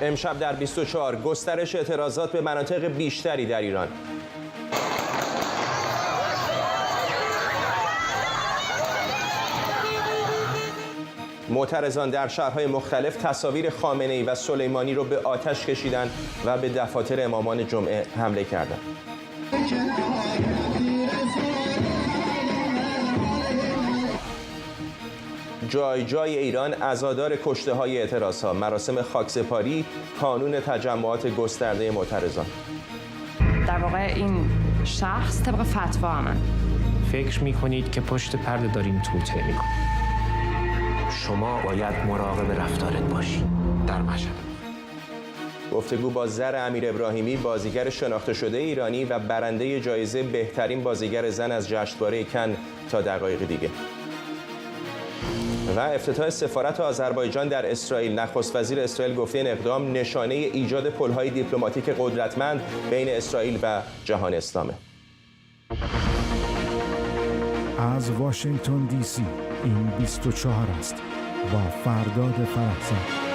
امشب در 24 گسترش اعتراضات به مناطق بیشتری در ایران. معترضان در شهرهای مختلف تصاویر خامنه‌ای و سلیمانی رو به آتش کشیدند و به دفاتر امامان جمعه حمله کردند. جای جای ایران عزادار کشته‌های اعتراض‌ها، مراسم خاکسپاری، کانون تجمعات گسترده معترضان. در واقع این شخص طبق فتوا همه. فکر می‌کنید که پشت پرده داریم توطئه می‌کنیم. شما باید مراقب رفتارت باشید در مشهد. گفتگو با زر امیر ابراهیمی، بازیگر شناخته شده ایرانی و برنده جایزه بهترین بازیگر زن از جشنواره کن تا دقایق دیگه. و افتتاح سفارت آذربایجان در اسرائیل. نخست وزیر اسرائیل گفته این اقدام نشانه ایجاد پل‌های دیپلماتیک قدرتمند بین اسرائیل و جهان اسلامه. از واشنگتن دی سی این 24 است با فرداد فرحزاد.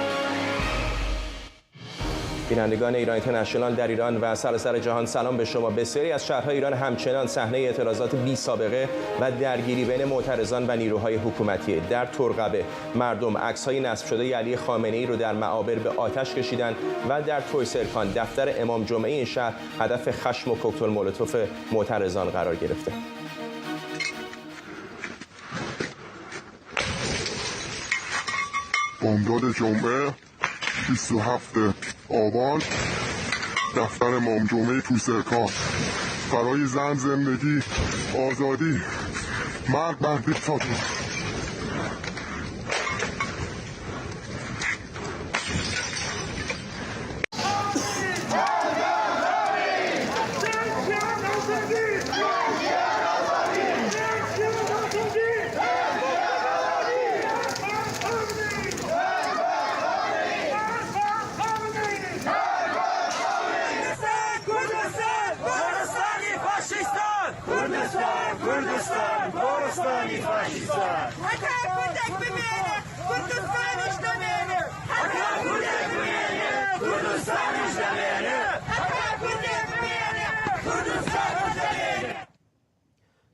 بینندگان ایران اینترنشنال در ایران و سراسر جهان سلام به شما. بسیاری از شهرهای ایران همچنان صحنه اعتراضات بی سابقه و درگیری بین معترضان و نیروهای حکومتی. در ترقبه مردم عکس‌های نصب شده علی خامنه‌ای رو در معابر به آتش کشیدند و در تویسرکان دفتر امام جمعه این شهر هدف خشم و کوکتل مولوتوف معترضان قرار گرفته. بامداد جمعه 27 آبان دفتر امام جمعه تویسرکان. برای زن، زندگی، آزادی، مرگ بر دیکتاتور.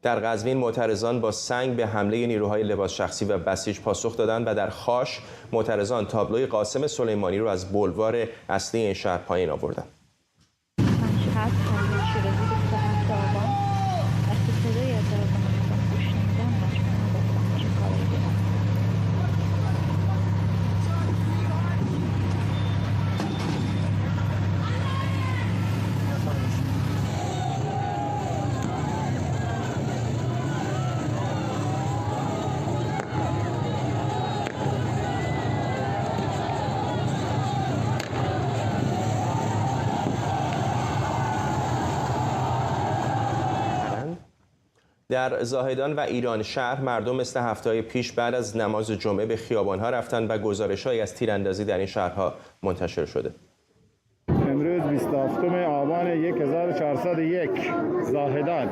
در قزوین معترضان با سنگ به حمله نیروهای لباس شخصی و بسیج پاسخ دادند و در خاش معترضان تابلوی قاسم سلیمانی رو از بولوار اصلی این شهر پایین آوردند. در زاهدان و ایران شهر مردم مثل هفته‌های پیش بعد از نماز جمعه به خیابان‌ها رفتند و گزارش‌هایی از تیراندازی در این شهرها منتشر شده. امروز 27 آبان 1401 زاهدان.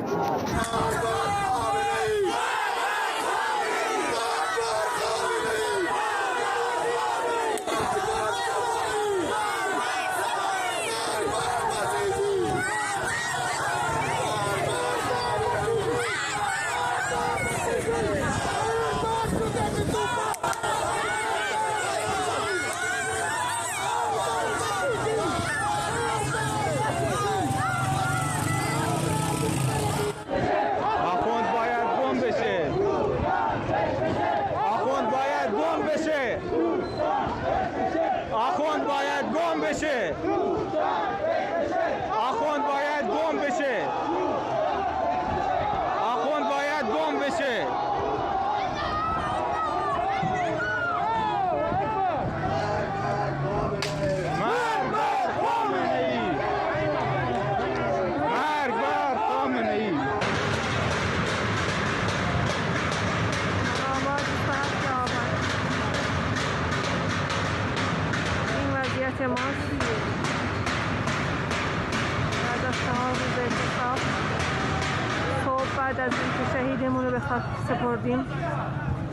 بعد از اینکه شهیدمون رو به خاک سپردیم،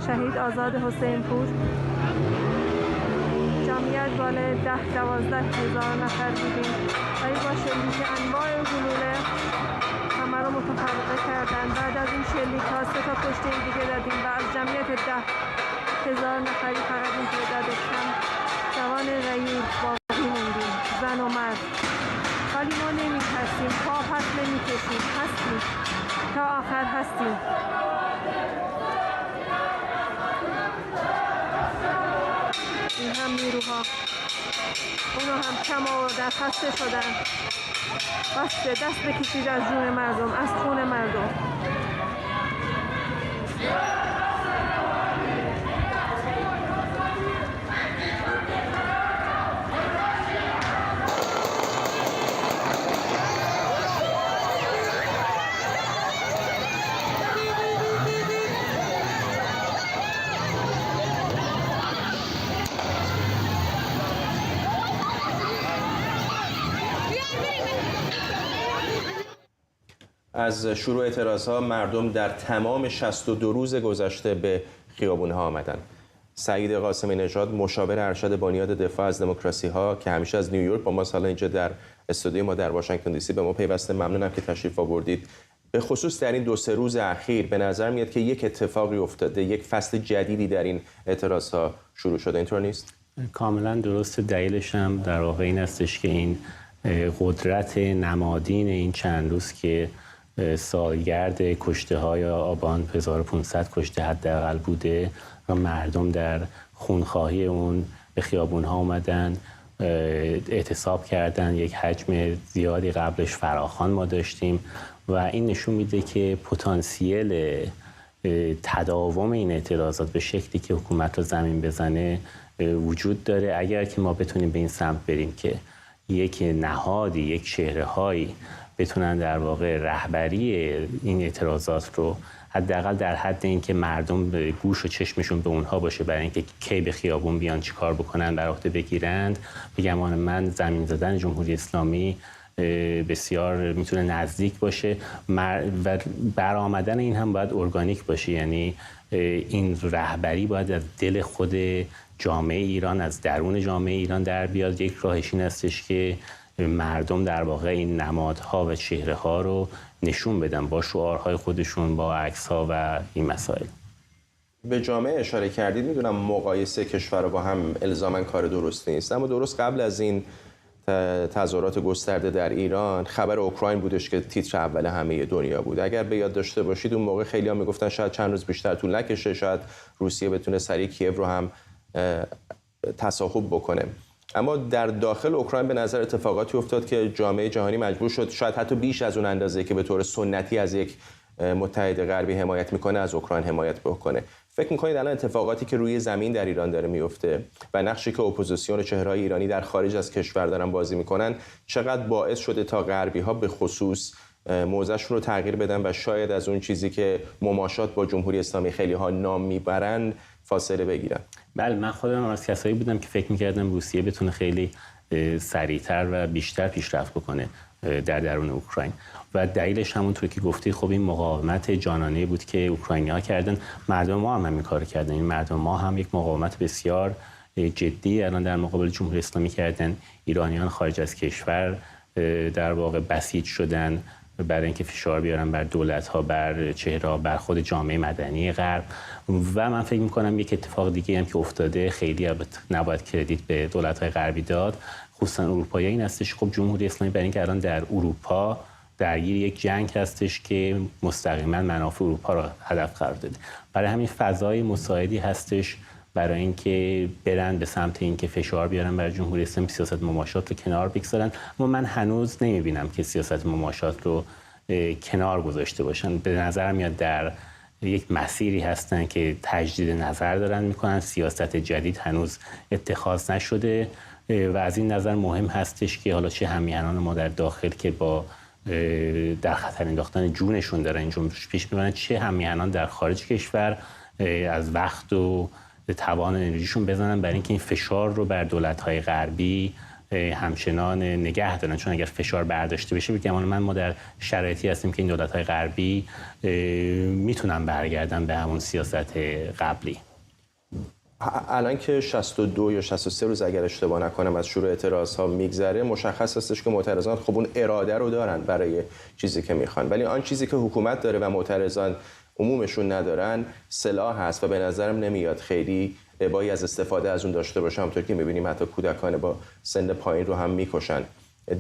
شهید آزاد حسین پور، جان جمعیت بالای 10-12 هزار نفر بودیم. ولی با شلیک انواع گلوله همه رو متفرقه کردن. بعد از این شلیک ها 3 تا کشته دیگه دادیم و از جمعیت 10,000 نفری فقط این تعداد کم جوان غیر باقی موندیم، زن و مرد. ولی ما نمی‌ترسیم، پا پس نمی‌کشیم، هستیم تا آخر هستیم. این هم نیروها، اونا هم کم آوردن، خسته شدن. بسته دست بکشید از جون مردم، از خون مردم. از شروع اعتراضها مردم در تمام 62 روز گذشته به خیابون‌ها آمدند. سعید قاسمی نژاد، مشاور ارشد بنیاد دفاع از دموکراسی‌ها که همیشه از نیویورک با ما حالا اینجا در استودیو ما در واشنگتن دی سی به ما پیوسته، ممنونم که تشریف آوردید. به خصوص در این 2-3 روز اخیر به نظر میاد که یک اتفاقی افتاده، یک فصل جدیدی در این اعتراضها شروع شده، اینطور نیست؟ کاملا درست. دلیلش هم در واقع این استش که این قدرت نمادین این چند روز که سالگرد کشته های آبان 1500 کشته حداقل بوده و مردم در خونخواهی اون به خیابون ها اومدن، اعتصاب کردن. یک حجم زیادی قبلش فراخوان ما داشتیم و این نشون میده که پتانسیل تداوم این اعتراضات به شکلی که حکومت رو زمین بزنه وجود داره. اگر که ما بتونیم به این سمت بریم که یک نهادی، یک چهره‌هایی بتونن در واقع رهبری این اعتراضات رو حداقل در حد اینکه مردم گوش و چشمشون به اونها باشه برای اینکه کی به خیابون بیان چی کار بکنن بر عهده بگیرند، به گمان من زمین زدن جمهوری اسلامی بسیار میتونه نزدیک باشه و برآمدن این هم باید ارگانیک باشه. یعنی این رهبری باید از دل خود جامعه ایران، از درون جامعه ایران در بیاد. یک راهش این هستش که مردم در واقع این نمادها و چهره‌ها رو نشون بدن با شعارهای خودشون، با عکس‌ها و این مسائل. به جامعه اشاره کردید. میدونم مقایسه کشورها با هم الزاماً کار درستی نیست، اما درست قبل از این تظاهرات گسترده در ایران خبر اوکراین بودش که تیتر اول همه دنیا بود. اگر به یاد داشته باشید اون موقع خیلی‌ها میگفتن شاید چند روز بیشتر طول نکشه، شاید روسیه بتونه سریع کیև رو هم تصاحب بکنه. اما در داخل اوکراین به نظر اتفاقاتی افتاد که جامعه جهانی مجبور شد شاید حتی بیش از اون اندازه که به طور سنتی از یک متحد غربی حمایت میکنه از اوکراین حمایت بکنه. فکر میکنید الان اتفاقاتی که روی زمین در ایران داره میفته و نقشی که اپوزیسیون و چهره‌های ایرانی در خارج از کشور دارن بازی میکنن چقدر باعث شده تا غربی ها به خصوص موضعشون رو تغییر بدن و شاید از اون چیزی که مماشات با جمهوری اسلامی خیلی ها نام میبرن فاصله بگیرن؟ بله، من خودم از کسایی بودم که فکر میکردم روسیه بتونه خیلی سریعتر و بیشتر پیشرفت بکنه در درون اوکراین و دلیلش همونطور که گفتی خب این مقاومت جانانه بود که اوکراینی‌ها کردن. مردم ما هم همین کارو کردن. این مردم ما هم یک مقاومت بسیار جدی الان در مقابل جمهوری اسلامی کردن. ایرانیان خارج از کشور در واقع بسیج شدن برای اینکه فشار بیارن بر دولت‌ها، بر چهره‌ها، بر خود جامعه مدنی غرب. و من فکر می‌کنم یک اتفاق دیگه هم که افتاده، خیلی نباید کردیت به دولت‌های غربی داد، خصوصا اروپایی، این هستش خب جمهوری اسلامی برای اینکه الان در اروپا درگیر یک جنگ هستش که مستقیما منافع اروپا را هدف قرار داده. برای همین فضای مساعدی هستش برای اینکه برن به سمت اینکه فشار بیارن بر جمهوری اسلامی، سیاست مماشات رو کنار بگذارن. اما من هنوز نمیبینم که سیاست مماشات رو کنار گذاشته باشن. به نظر میاد در یک مسیری هستن که تجدید نظر دارن میکنن. سیاست جدید هنوز اتخاذ نشده و از این نظر مهم هستش که حالا چه همیهنان ما در داخل که با در خطر انداختن جونشون دارن این جنبش پیش میبرن، چه همیهنان در خارج کشور از وقت و توان انرژیشون بزنن برای اینکه این فشار رو بر دولت‌های غربی همچنان نگه دارن. چون اگر فشار برداشته بشه به گمان من ما در شرایطی هستیم که این دولت‌های غربی میتونن برگردن به همون سیاست قبلی. الان که 62 یا 63 روز اگر اشتباه نکنم از شروع اعتراض‌ها میگذره، مشخص هستش که معترضان خب اون اراده رو دارن برای چیزی که میخوان، ولی آن چیزی که حکومت داره و معترضان عمومشون ندارن سلاح هست و به نظرم نمیاد خیلی ابایی از استفاده از اون داشته باشه. همونطور که میبینیم حتی کودکان با سن پایین رو هم میکشن.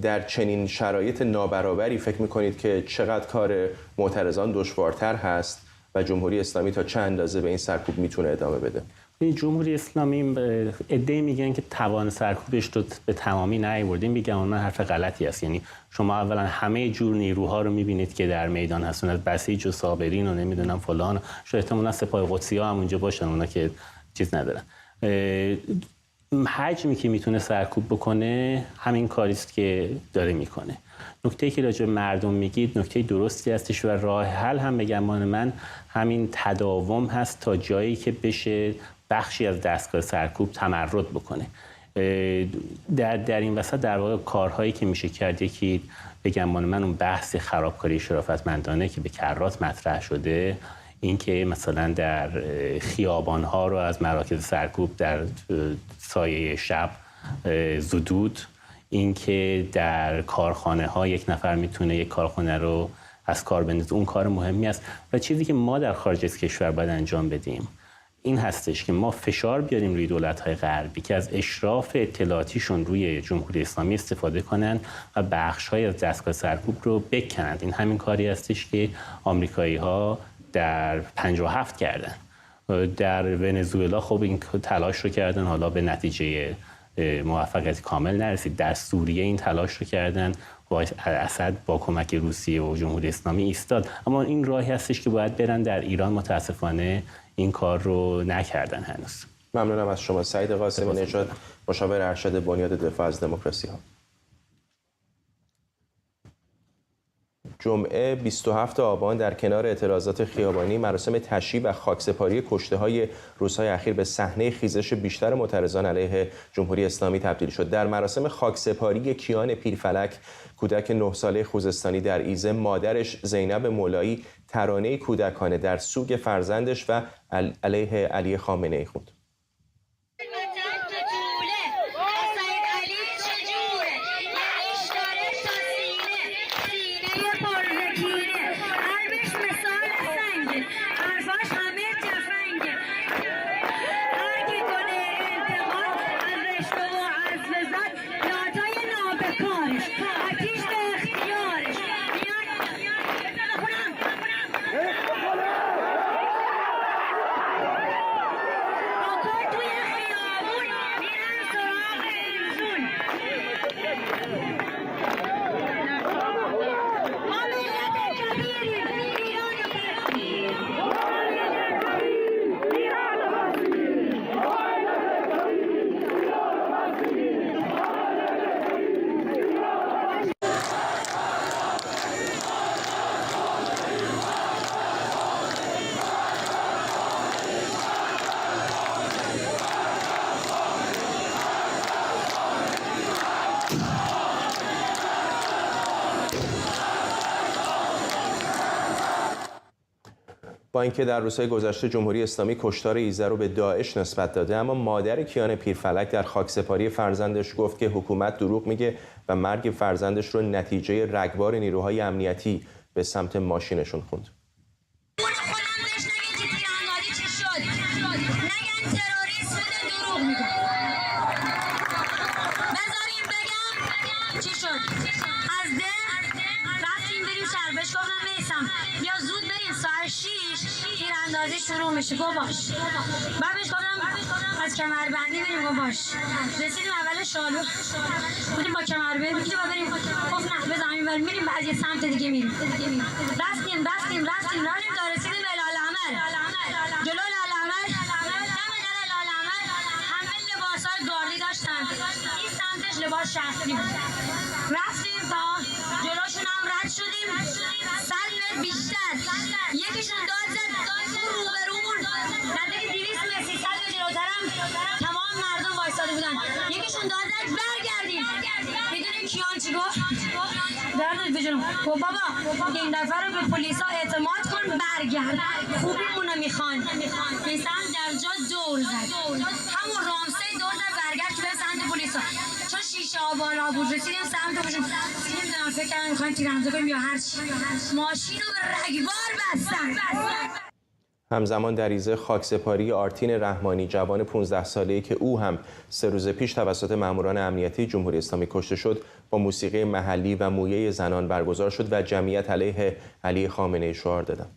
در چنین شرایط نابرابری فکر میکنید که چقدر کار معترضان دشوارتر هست و جمهوری اسلامی تا چند اندازه به این سرکوب میتونه ادامه بده؟ جمهوری اسلامی ادعی میگن که توان سرکوبش رو به تمامی نیاورده. این میگم من حرف غلطی است. یعنی شما اولا همه جور نیروها رو میبینید که در میدان هستن، از بسیج و صابرین و نمیدونم فلان، شاید احتمالاً سپاه قدسی‌ها هم اونجا باشن، اونا که چیز ندارن. حجمی که میتونه سرکوب بکنه همین کاریست که داره میکنه. نکته‌ای که راجع به مردم میگید نکته درستی هستش و راه حل هم به گمان من همین تداوم هست تا جایی که بشه بخشی از دستگاه سرکوب تمرد بکنه. در این وسط در واقع کارهایی که میشه کرد، یکی به گمان من اون بحث خرابکاری شرافتمندانه که به کرات مطرح شده، اینکه مثلا در خیابان‌ها رو از مراکز سرکوب در سایه شب زدود، اینکه در کارخانه‌ها یک نفر میتونه یک کارخانه رو از کار بندازه، اون کار مهمی است. و چیزی که ما در خارج از کشور باید انجام بدیم این هستش که ما فشار بیاریم روی دولت‌های غربی که از اشراف اطلاعاتیشون روی جمهوری اسلامی استفاده کنن و بخش‌های از دستگاه سرکوب رو بکنند. این همین کاری هستش که آمریکایی‌ها در 57 کردن. در ونزوئلا خب این تلاش رو کردن، حالا به نتیجه موفقیت کامل نرسید. در سوریه این تلاش رو کردن و اسد با کمک روسیه و جمهوری اسلامی ایستاد. اما این راهی هستش که باید برن. در ایران متاسفانه این کار رو نکردن هنوز. ممنونم از شما سعید قاسمی نژاد، مشاور ارشد بنیاد دفاع از دموکراسی ها. جمعه 27 آبان در کنار اعتراضات خیابانی مراسم تشییع و خاکسپاری کشته‌های روزهای اخیر به صحنه خیزش بیشتر معترضان علیه جمهوری اسلامی تبدیل شد. در مراسم خاکسپاری کیان پیرفلک، کودک 9 ساله خوزستانی در ایزه، مادرش زینب مولایی ترانه کودکانه در سوگ فرزندش و علیه علی خامنه‌ای خوند. با اینکه در روزهای گذشته جمهوری اسلامی کشتار ایزه رو به داعش نسبت داده، اما مادر کیان پیرفلک در خاکسپاری فرزندش گفت که حکومت دروغ میگه و مرگ فرزندش رو نتیجه رگبار نیروهای امنیتی به سمت ماشینشون خوند. شروع میشه گو باش. بعد بهش گفتم از کمربندی بریم گو باش. رسیدیم اول شالو. بودیم با کمربند میگیم بریم. گفت نه بزن این ور میریم بعد یه سمت دیگه میریم. رفتیم رفتیم تا رسیدیم به لاله‌مر. جلو لاله‌مر دم در لاله‌مر همه لباسای گاردی داشتن. این سمتش لباس شخصی بود. رفتیم تا جلوشون هم رد شدیم. سال بیشتر یکیشون داد زد روبرومون نزدیک 200 متر 300 متر جلوترم تمام مردم وایساده بودن. یکیشون داد زد برگردیم. میدونی کیان چی گفت؟ درد بجنم گفت بابا این دفعه رو به پلیسا اعتماد کن برگرد، خوبیمونو میخوان. میسم در جا دور زد، همون رامسه دور زد برگشت به سمت پلیسا. چون شیشه ها بالا بود رسیدیم سمتشون، نمیدونم فکر کردم میخوایم تیراندازی کنیم یا هرچی، ماشین رو به رگبار بستن. همزمان در ایزه خاکسپاری آرتین رحمانی جوان 15 ساله‌ای که او هم 3 روز پیش توسط ماموران امنیتی جمهوری اسلامی کشته شد با موسیقی محلی و مویه زنان برگزار شد و جمعیت علیه علی خامنه‌ای شعار دادند.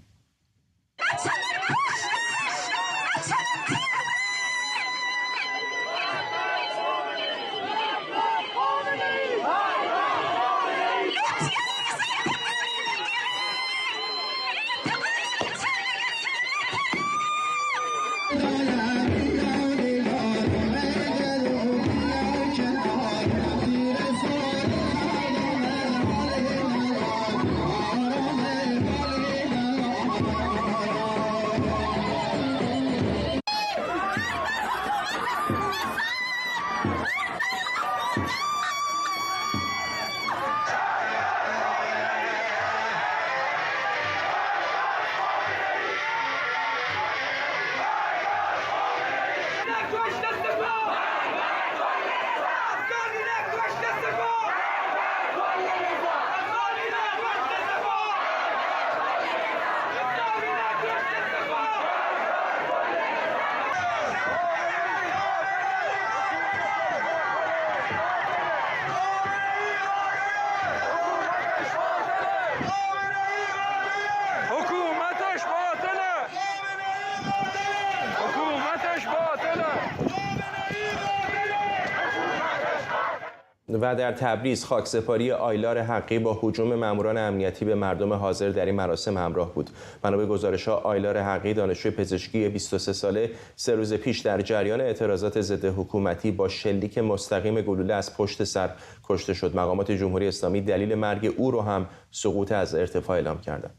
و در تبریز خاکسپاری آیلار حقی با هجوم ماموران امنیتی به مردم حاضر در این مراسم همراه بود. بنا به گزارش‌ها آیلار حقی دانشجوی پزشکی 23 ساله 3 روز پیش در جریان اعتراضات ضد حکومتی با شلیک مستقیم گلوله از پشت سر کشته شد. مقامات جمهوری اسلامی دلیل مرگ او را هم سقوط از ارتفاع اعلام کردند.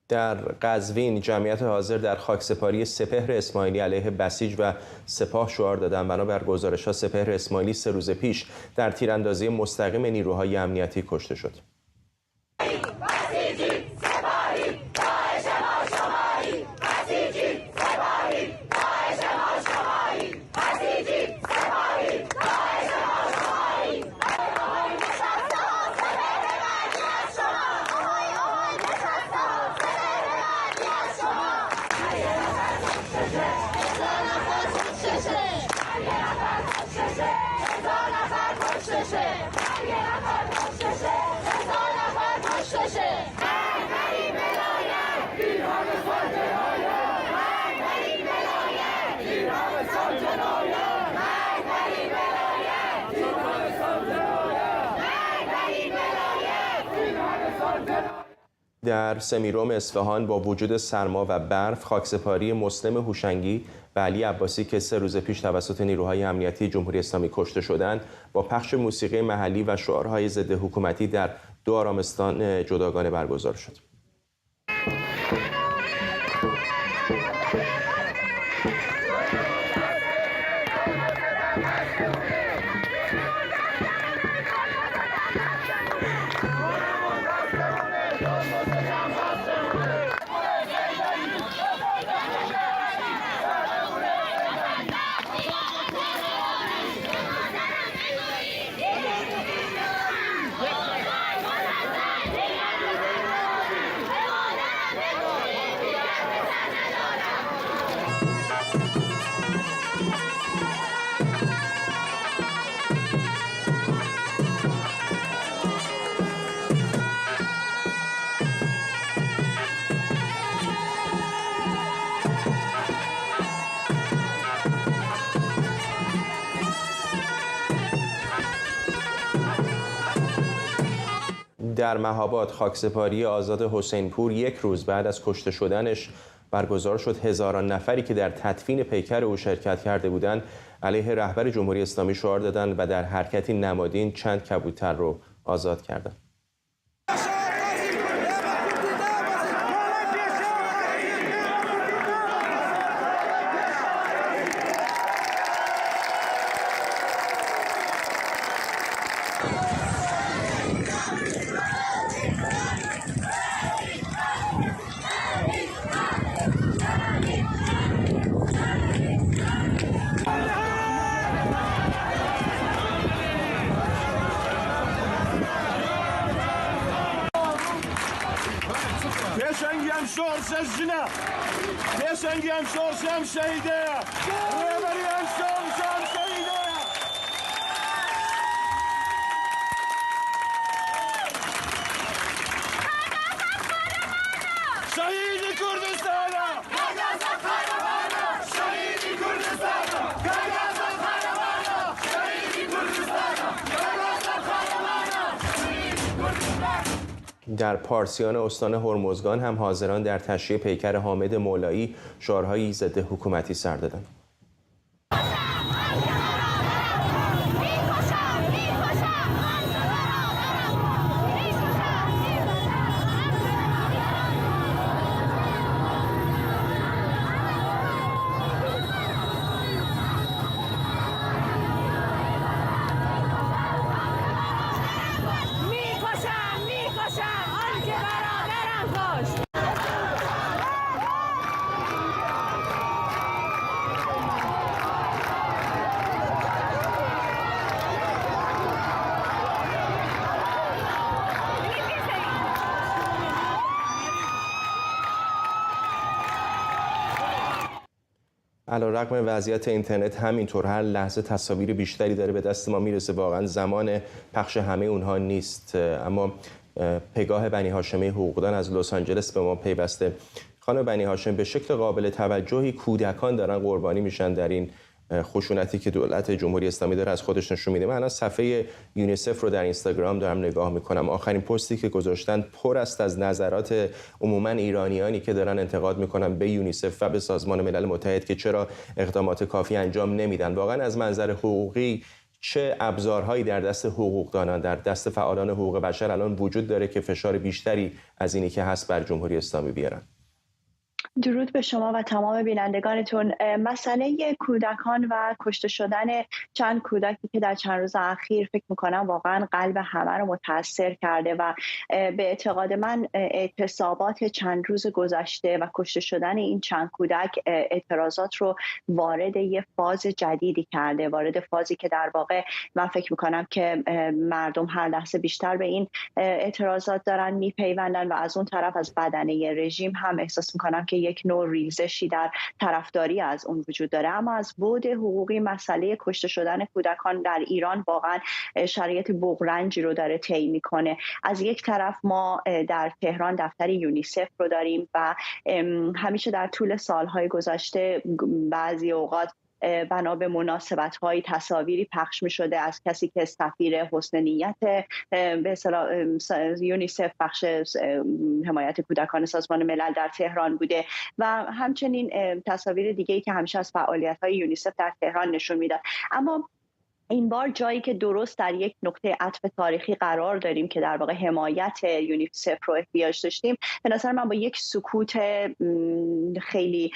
در قزوین جمعیت حاضر در خاکسپاری سپهر اسماعیلی علیه بسیج و سپاه شعار دادند. بنابر گزارش‌ها سپهر اسماعیلی 3 روز پیش در تیراندازی مستقیم نیروهای امنیتی کشته شد. در سمیروم اصفهان با وجود سرما و برف خاکسپاری مسلم هوشنگی و علی عباسی که 3 روز پیش توسط نیروهای امنیتی جمهوری اسلامی کشته شدند با پخش موسیقی محلی و شعارهای ضد حکومتی در 2 آرامستان جداگانه برگزار شد. در مهاباد خاکسپاری آزاد حسینپور یک روز بعد از کشته شدنش برگزار شد. هزاران نفری که در تدفین پیکر او شرکت کرده بودند علیه رهبر جمهوری اسلامی شعار دادند و در حرکتی نمادین چند کبوتر رو آزاد کردند. در پارسیان استان هرمزگان هم حاضران در تشییع پیکر حامد مولایی شعارهایی ضد حکومتی سر دادند. علیرغم وضعیت اینترنت همینطور هر لحظه تصاویر بیشتری داره به دست ما میرسه. واقعا زمان پخش همه اونها نیست، اما پگاه بنی هاشمی حقوقدان از لس آنجلس به ما پیوسته. خانم بنی هاشمی، به شکل قابل توجهی کودکان دارن قربانی میشن در این خشونتی که دولت جمهوری اسلامی داره از خودش نشون میده. من الان صفحه یونیسف رو در اینستاگرام دارم نگاه میکنم. آخرین پستی که گذاشتن پر است از نظرات عموما ایرانیانی که دارن انتقاد میکنن به یونیسف و به سازمان ملل متحد که چرا اقدامات کافی انجام نمیدن. واقعا از منظر حقوقی چه ابزارهایی در دست حقوقدانان، در دست فعالان حقوق بشر الان وجود داره که فشار بیشتری از اینی که هست بر جمهوری اسلامی بیارن؟ درود به شما و تمام بینندگانتون. مسئله کودکان و کشته شدن چند کودکی که در چند روز اخیر فکر میکنم واقعا قلب همه رو متاثر کرده و به اعتقاد من اعتصابات چند روز گذشته و کشته شدن این چند کودک اعتراضات رو وارد یه فاز جدیدی کرده، وارد فازی که در واقع من فکر میکنم که مردم هر لحظه بیشتر به این اعتراضات دارن میپیوندن و از اون طرف از بدنه رژیم هم احساس میکنم که یک نوع ریزشی در طرفداری از اون وجود داره. اما از بعد حقوقی مسئله کشته شدن کودکان در ایران واقعا شرایط بغرنجی رو داره طی میکنه. از یک طرف ما در تهران دفتر یونیسف رو داریم و همیشه در طول سالهای گذشته بعضی اوقات بنا به مناسبت‌های تصاویری پخش می‌شده از کسی که سفیر حسن نیت به اصطلاح یونیسف بخش حمایت کودکان سازمان ملل در تهران بوده و همچنین تصاویر دیگه‌ای که همیشه از فعالیت‌های یونیسف در تهران نشون میداد. اما این بار جایی که درست در یک نقطه عطف تاریخی قرار داریم که در واقع حمایت یونیسف رو احتیاج داشتیم، به نظر من با یک سکوت خیلی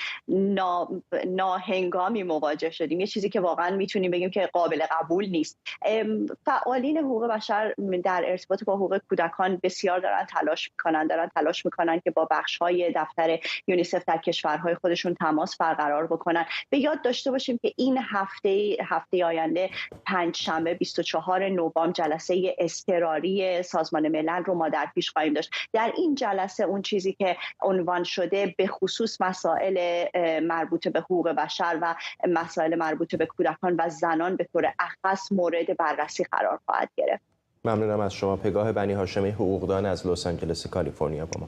ناهنگامی مواجه شدیم. یه چیزی که واقعا میتونیم بگیم که قابل قبول نیست. فعالین حقوق بشر در ارتباط با حقوق کودکان بسیار دارن تلاش میکنن که با بخش‌های دفتر یونیسف در کشورهای خودشون تماس برقرار بکنن. به یاد داشته باشیم که این هفته آینده پنجشنبه 24 نوامبر جلسه اضطراری سازمان ملل رو ما در پیش خواهیم داشت. در این جلسه اون چیزی که عنوان شده به خصوص مسائل مربوط به حقوق بشر و مسائل مربوط به کودکان و زنان به طور اخص مورد بررسی قرار خواهد گرفت. ممنونم از شما. پگاه بنی هاشمی حقوقدان از لس آنجلس کالیفرنیا با ما.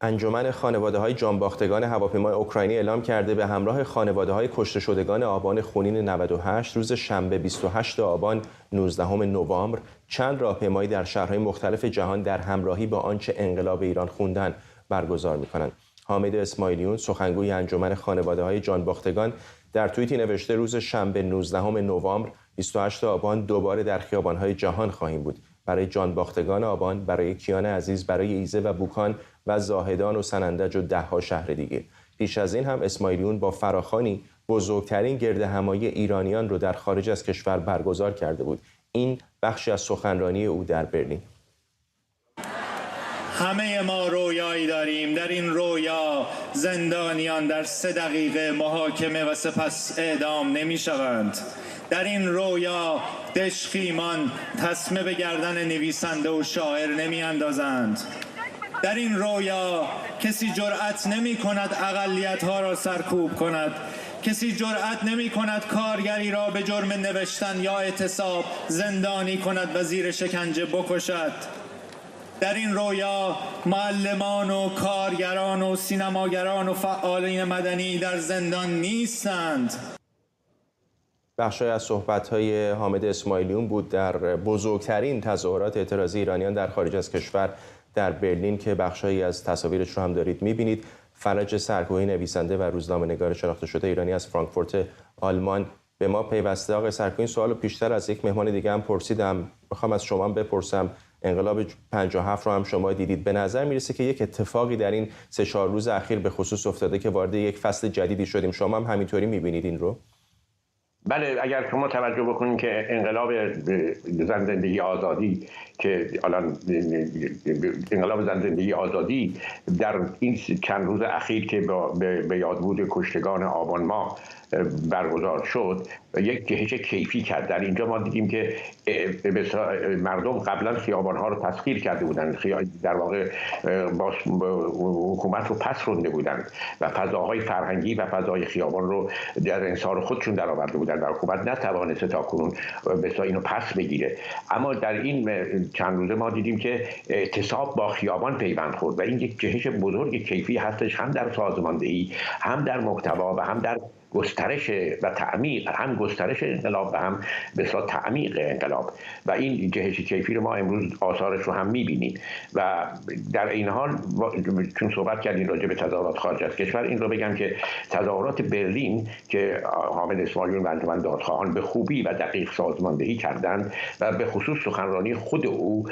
انجمن خانواده‌های جانباختگان هواپیمای اوکراینی اعلام کرده به همراه خانواده‌های کشته شدگان آبان خونین 98 روز شنبه 28 آبان 19 نوامبر چند راهپیمایی در شهرهای مختلف جهان در همراهی با آنچه انقلاب ایران خوندن برگزار می‌کنند. حامد اسماعیلیون سخنگوی انجمن خانواده‌های جانباختگان در توییتی نوشته روز شنبه 19 نوامبر 28 آبان دوباره در خیابان‌های جهان خواهیم بود. برای جانباختگان آبان، برای کیان عزیز، برای ایزه و بوکان و زاهدان و سنندج و ده‌ها شهر دیگه. پیش از این هم اسماعیلیون با فراخوانی بزرگترین گردهمایی ایرانیان رو در خارج از کشور برگزار کرده بود. این بخشی از سخنرانی او در برلین. همه ما رویایی داریم. در این رویا زندانیان در 3 دقیقه محاکمه و سپس اعدام نمی شوند. در این رویا دشخیمان تسمه به گردن نویسنده و شاعر نمی اندازند. در این رویا کسی جرأت نمی کند اقلیت ها را سرکوب کند. کسی جرأت نمی کند کارگری را به جرم نوشتن یا اعتصاب زندانی کند و زیر شکنجه بکشد. در این رویا معلمان و کارگران و سینماگران و فعالین مدنی در زندان نیستند. بخشی از صحبت‌های حامد اسماعیلیون بود در بزرگترین تظاهرات اعتراضی ایرانیان در خارج از کشور در برلین که بخشی از تصاویرش رو هم دارید می‌بینید. فرج سرکوهی نویسنده و روزنامه‌نگار شناخته شده ایرانی از فرانکفورت آلمان به ما پیوسته. آقای سرکوهی، سوالو پیشتر از یک مهمان دیگه هم پرسیدم، می‌خوام از شما بپرسم. انقلاب 57 رو هم شما دیدید. به نظر میرسه که یک اتفاقی در این 3-4 روز اخیر به خصوص افتاده که وارد یک فصل جدیدی شدیم. شما هم همینطوری می‌بینید این رو؟ بله، اگر شما توجه بکنید که انقلاب زن زندگی آزادی که الان انقلاب زن زندگی آزادی در این چند روز اخیر که به یادبود کشتگان آبان ماه برگزار شد یک جهش کیفی کرد. در اینجا ما دیدیم که مردم قبلا خیابان‌ها رو تسخیر کرده بودند، در واقع حکومت رو پس رونده بودند و فضاهای فرهنگی و فضای خیابان رو در انحصار خودشون درآورده بودند و حکومت نتوانسته تاکنون اینو پس بگیره. اما در این چند روزه ما دیدیم که اعتصاب با خیابان پیوند خورد و این یک جهش بزرگ کیفی هستش، هم در سازماندهی، هم در محتوا و هم در گسترش و تعمیق، هم گسترش انقلاب و هم به اصطلاح تعمیق انقلاب. و این جهش کیفی رو ما امروز آثارش رو هم می‌بینیم. و در این حال چون صحبت کردیم راجع به تظاهرات خارج از کشور، این رو بگم که تظاهرات برلین که حامد اسماعیلیون و انجمن دادخواهان به خوبی و دقیق سازماندهی کردند و به خصوص سخنرانی خود او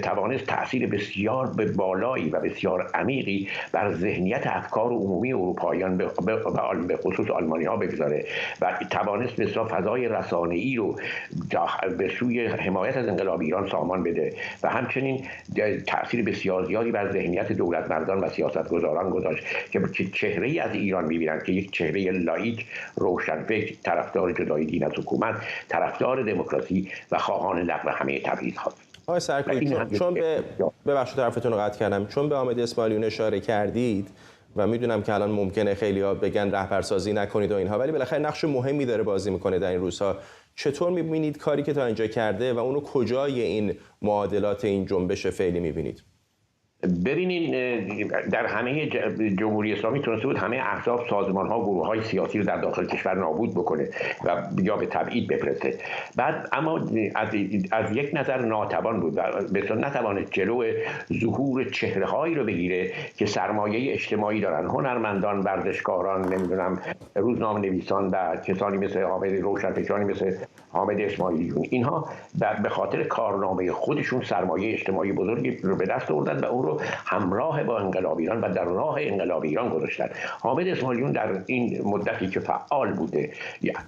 توانست تأثیر بسیار بالایی و بسیار عمیقی بر ذهنیت افکار عمومی اروپاییان به خصوص آلمانی بگذاره و توانست به فضای رسانه‌ای رو به سوی حمایت از انقلاب ایران سامان بده و همچنین تأثیر بسیار زیادی بر ذهنیت دولتمردان و سیاستگزاران گذاشت که چهره‌ای از ایران می‌بینند که یک چهره لایک، روشنفکر، طرفدار جدایی دین از حکومت، طرفدار دموکراسی و خواهان لغو همه تبعیض‌ها. آقای سرکوهی، چون ببخشید طرفتون رو قطع کردم، چون به حامد اسماعیلیون اشاره کردید و میدونم که الان ممکنه خیلی‌ها بگن رهبرسازی نکنید و اینها، ولی بالاخره نقش مهمی داره بازی میکنه در این روزها. چطور میبینید کاری که تا اینجا کرده و اونو کجای این معادلات این جنبش فعلی میبینید؟ ببینین در همه جمهوری اسلامی تونسته بود همه احزاب، سازمان‌ها، گروه‌های سیاسی رو در داخل کشور نابود بکنه و یا به تبعید بفرسته. بعد اما از یک نظر ناتوان بود و مثلا نتوانست جلو ظهور چهره‌هایی رو بگیره که سرمایه اجتماعی دارن، هنرمندان، ورزشکاران، نمیدونم روزنامه‌نویسان و کسانی مثل حامد، روشنفکرانی مثل حامد اسماعیلیون. اینها به خاطر کارنامه خودشون سرمایه اجتماعی بزرگی رو به دست آوردن و اون رو همراه با انقلاب ایران و در راه انقلاب ایران گذاشتن. حامد اسماعیلیون در این مدتی که فعال بوده،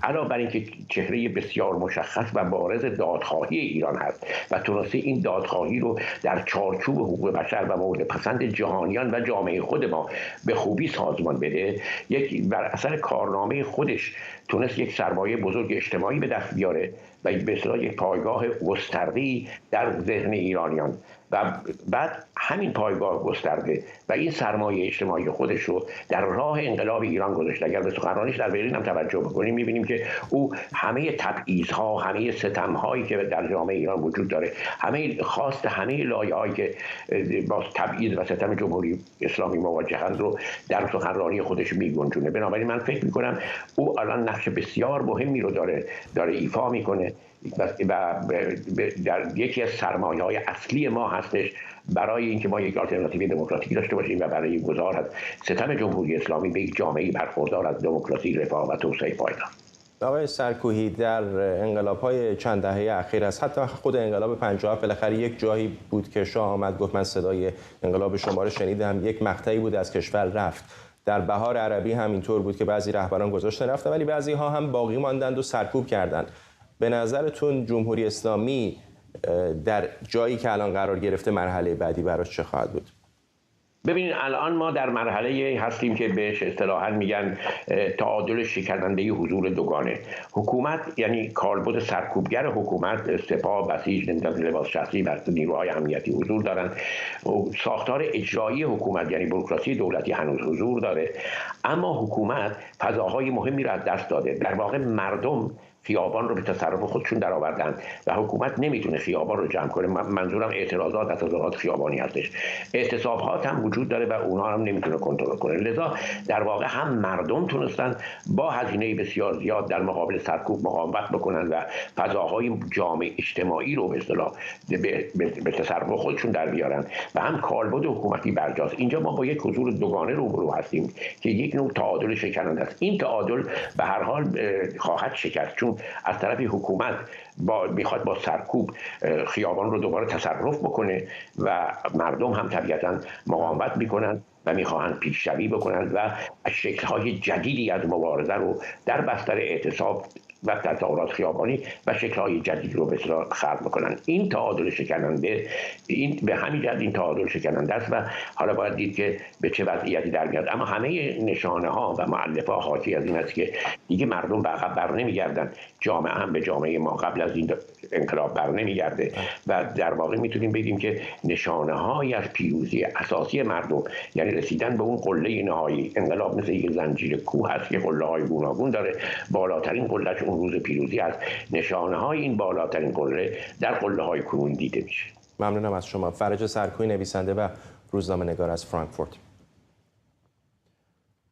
علاوه بر اینکه چهره بسیار مشخص و بارز دادخواهی ایران هست و تونسته این دادخواهی رو در چارچوب حقوق بشر و مورد پسند جهانیان و جامعه خود ما به خوبی سازمان بده، یک بر اثر کارنامه خودش تونست یک سرمایه بزرگ اجتماعی به دست بیاره و به اصطلاح یک پایگاه گسترده‌ای در ذهن ایرانیان و بعد همین پایگاه گسترده و این سرمایه اجتماعی خودش رو در راه انقلاب ایران گذاشته. اگر به سخنرانیش در برلین هم توجه بکنیم می‌بینیم که او همه تبعیض‌ها، همه ستم‌هایی که در جامعه ایران وجود داره، همه خواست همه لایه‌هایی که با تبعیض و ستم جمهوری اسلامی مواجهند رو در سخنرانی خودش می‌گنجونه. بنابراین من فکر می‌کنم او الان نقش بسیار مهمی رو داره ایفا می‌کنه و در یکی از سرمایه‌های اصلی ما هستش برای اینکه ما یک آلترناتیو دموکراتیک داشته باشیم و برای گذار از ستم جمهوری اسلامی به یک جامعه برخوردار از دموکراسی، رفاه و توسعه پایدار. آقای سرکوهی، در انقلاب‌های چند دهه اخیر است، حتی خود انقلاب 57 بالاخره یک جایی بود که شاه آمد گفت من صدای انقلاب شما رو شنیدم، یک مقطعی بود از کشور رفت. در بهار عربی هم اینطور بود که بعضی رهبران گذاشتن رفتن ولی بعضی ها هم باقی ماندند و سرکوب کردند. به نظرتون جمهوری اسلامی در جایی که الان قرار گرفته مرحله بعدی براش چه خواهد بود؟ ببینید الان ما در مرحله هستیم که بهش اصطلاحاً میگن تعادل شکننده حضور دوگانه. حکومت یعنی کالبد سرکوبگر حکومت، سپاه، بسیج، لباس شخصی و نیروهای امنیتی حضور دارند. ساختار اجرایی حکومت یعنی بوروکراسی دولتی هنوز حضور داره، اما حکومت فضاهای مهمی را از دست داده. در واقع مردم خیابان رو به تصرف خودشون درآوردن و حکومت نمیتونه خیابان رو جمع کنه. منظورم اعتراضات و تظاهرات خیابانی هستش. اعتصابات هم وجود داره و اونها هم نمیتونه کنترل کنه. لذا در واقع هم مردم تونستن با هزینه بسیار زیاد در مقابل سرکوب مقاومت بکنن و فضاهای جامعه اجتماعی رو به اصطلاح به تصرف خودشون در بیارن و هم کالبد حکومتی برجاست. اینجا ما با یک حضور دوگانه روبرو هستیم که یک نوع تعادل شکننده است. این تعادل به هر حال خواهد شکست، چون از طرف حکومت میخواد با سرکوب خیابان رو دوباره تصرف بکنه و مردم هم طبیعتاً مقاومت میکنن و میخواهند پیشروی بکنند و شکل‌های جدیدی از مبارزه رو در بستر اعتصاب و تظاهرات خیابانی و شکل‌های جدید رو به اصطلاح خلق بکنن. این تعادل شکننده، این به همین جهت این تعادل شکننده است و حالا باید دید که به چه وضعیتی در میاد. اما همه نشانه‌ها و مؤلفه‌ها حاکی از این است که دیگه مردم به عقب برنمیگردن. جامعه هم به جامعه ما قبل از این انقلاب برنمیگرده و در واقع میتونیم بگیم که نشانه‌هایی از پیروزی اساسی مردم، یعنی رسیدن به اون قله نهایی. انقلاب مثل یک زنجیر کوه است که قله‌های گوناگون داره. بالاترین قله‌اش اون روز پیروزی است. نشانه‌های این بالاترین قله در قله‌های کنونی دیده میشه. ممنونم از شما. فرج سرکوهی، نویسنده و روزنامه‌نگار از فرانکفورت.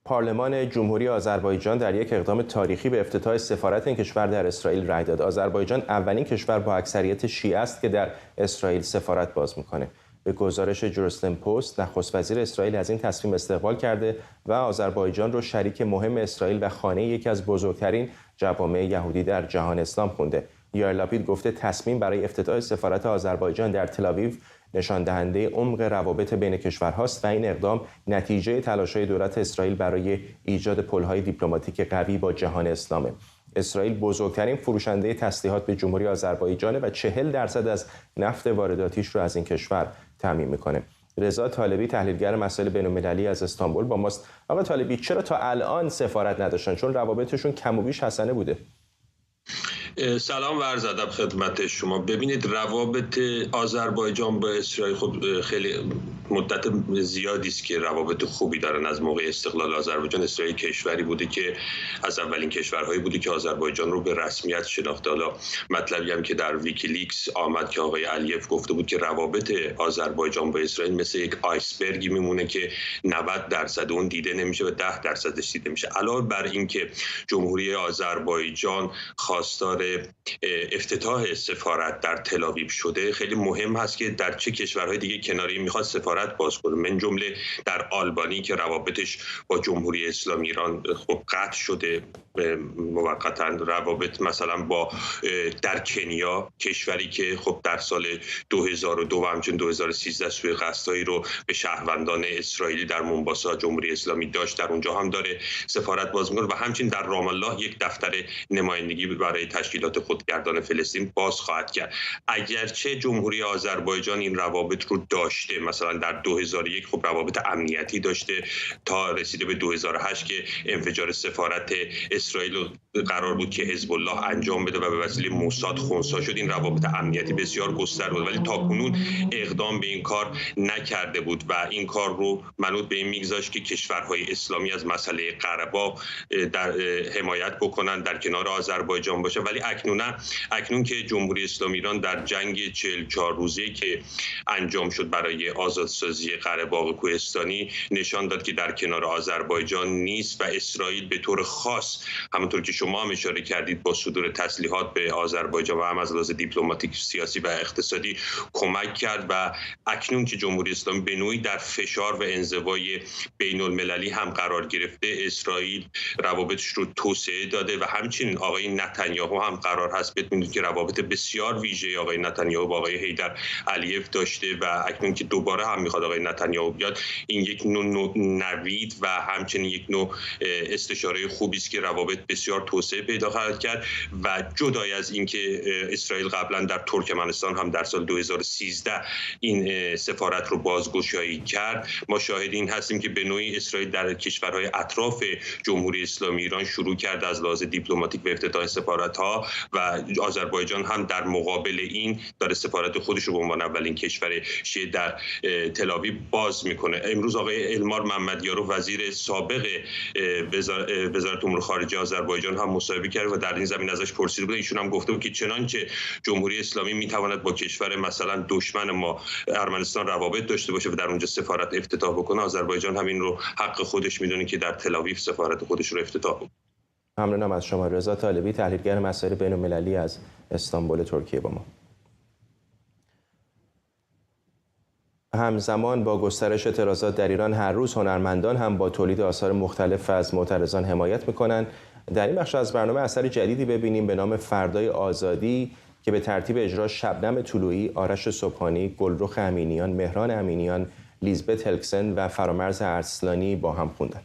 پارلمان جمهوری آذربایجان در یک اقدام تاریخی به افتتاح سفارت این کشور در اسرائیل رأی داد. آذربایجان اولین کشور با اکثریت شیعه است که در اسرائیل سفارت باز میکنه. به گزارش جروسلم پست، نخست وزیر اسرائیل از این تصمیم استقبال کرده و آذربایجان رو شریک مهم اسرائیل و خانه یکی از بزرگترین جوامع یهودی در جهان اسلام خونده. یائیر لاپید گفته تصمیم برای افتتاح سفارت آذربایجان در تل‌آویو نشان دهنده عمق روابط بین کشورهاست و این اقدام نتیجه تلاش‌های دولت اسرائیل برای ایجاد پل‌های دیپلماتیک قوی با جهان اسلامه. اسرائیل بزرگترین فروشنده تسلیحات به جمهوری آذربایجان و 40% از نفت وارداتیش رو از این کشور تامین میکنه. رضا طالبی، تحلیلگر مسائل بین‌المللی از استانبول با ماست. آقا طالبی، چرا تا الان سفارت نداشتن؟ چون روابطشون کم و بیش حسنه بوده. سلام و عرض ادب خدمت شما. ببینید، روابط آذربایجان با اسرائیل خب خیلی مدت زیادی است که روابط خوبی دارن. از موقع استقلال آذربایجان، اسرائیل کشوری بوده که از اولین کشورهایی بوده که آذربایجان رو به رسمیت شناخته. حالا مطلبی هم که در ویکیلیکس آمد که آقای علیف گفته بود که روابط آذربایجان با اسرائیل مثل یک آیسبرگی میمونه که 90% اون دیده نمیشه و 10%ش دیده میشه. علاوه بر این که جمهوری آذربایجان خواستار افتتاح سفارت در تل‌آویو شده، خیلی مهم هست که در چه کشورهای دیگه کناری میخواد سفارت باز کنه، من جمله در آلبانی که روابطش با جمهوری اسلامی ایران خب قطع شده موقتا. روابط مثلا با در کنیا، کشوری که خب در سال 2002 و همچنین 2013 سوء قصدهایی رو به شهروندان اسرائیلی در مونباسا جمهوری اسلامی داشت، در اونجا هم داره سفارت باز میکنه و همچنین در رام الله یک دفتر نمایندگی برای تشکیلات خودگردان فلسطین باز خواهد کرد. اگرچه جمهوری آذربایجان این روابط رو داشته، مثلا در 2001 خب روابط امنیتی داشته تا رسیده به 2008 که انفجار سفارت اسرائیل رو قرار بود که حزب الله انجام بده و به وسیله موساد خنثی شد. این روابط امنیتی بسیار گسترده بود ولی تاکنون اقدام به این کار نکرده بود و این کار رو منوط به این میگذاشت که کشورهای اسلامی از مسئله قره باغ در حمایت بکنن، در کنار آذربایجان باشه. ولی اکنون که جمهوری اسلامی ایران در جنگ 44 روزه‌ای که انجام شد برای آزادسازی قره باغ کوهستانی نشان داد که در کنار آذربایجان نیست و اسرائیل به طور خاص همونطور که شما هم اشاره کردید با صدور تسلیحات به آذربایجان و هم از لحاظ دیپلماتیک، سیاسی و اقتصادی کمک کرد و اکنون که جمهوری اسلامی به نوعی در فشار و انزوای بین المللی هم قرار گرفته، اسرائیل روابطش رو توسعه داده و همچنین آقای نتانیاهو هم قرار هست بدونید که روابط بسیار ویژه آقای نتانیاهو با آقای حیدر علیف داشته و اکنون که دوباره هم میخواد آقای نتانیاهو بیاد، این یک نوع نوید و همچنین یک نوع استشاره خوبی است که روابط بسیار توسعه پیدا خواهد کرد. و جدای از اینکه اسرائیل قبلا در ترکمنستان هم در سال 2013 این سفارت رو بازگشایی کرد، ما شاهد این هستیم که به نوعی اسرائیل در کشورهای اطراف جمهوری اسلامی ایران شروع کرده از لحاظ دیپلماتیک به افتتاح سفارت‌ها و آذربایجان هم در مقابل این داره سفارت خودش رو به عنوان اولین کشور شیعه در تل‌آویو باز میکنه. امروز آقای المار محمدیارو وزیر سابق وزارت امور خارجه آذربایجان هم مصاحبه کرد و در این زمین ازش پرسیده بود. ایشون هم گفته بود که چنانچه جمهوری اسلامی میتواند با کشور مثلا دشمن ما ارمنستان روابط داشته باشه و در اونجا سفارت افتتاح بکنه، آذربایجان هم این رو حق خودش میدونه که در تل‌آویو سفارت خودش رو افتتاح کنه. ممنونم از شما رضا طالبی، تحلیلگر مسائل بین‌المللی از استانبول ترکیه با ما. همزمان با گسترش اعتراضات در ایران هر روز هنرمندان هم با تولید آثار مختلف از معترضان حمایت میکنن. در این بخش از برنامه اثر جدیدی ببینیم به نام فردای آزادی که به ترتیب اجرا شبنم طلوعی، آرش صبحانی، گلرخ امینیان، مهران امینیان، لیزبت هلکسن و فرامرز ارسلانی با هم خوندن.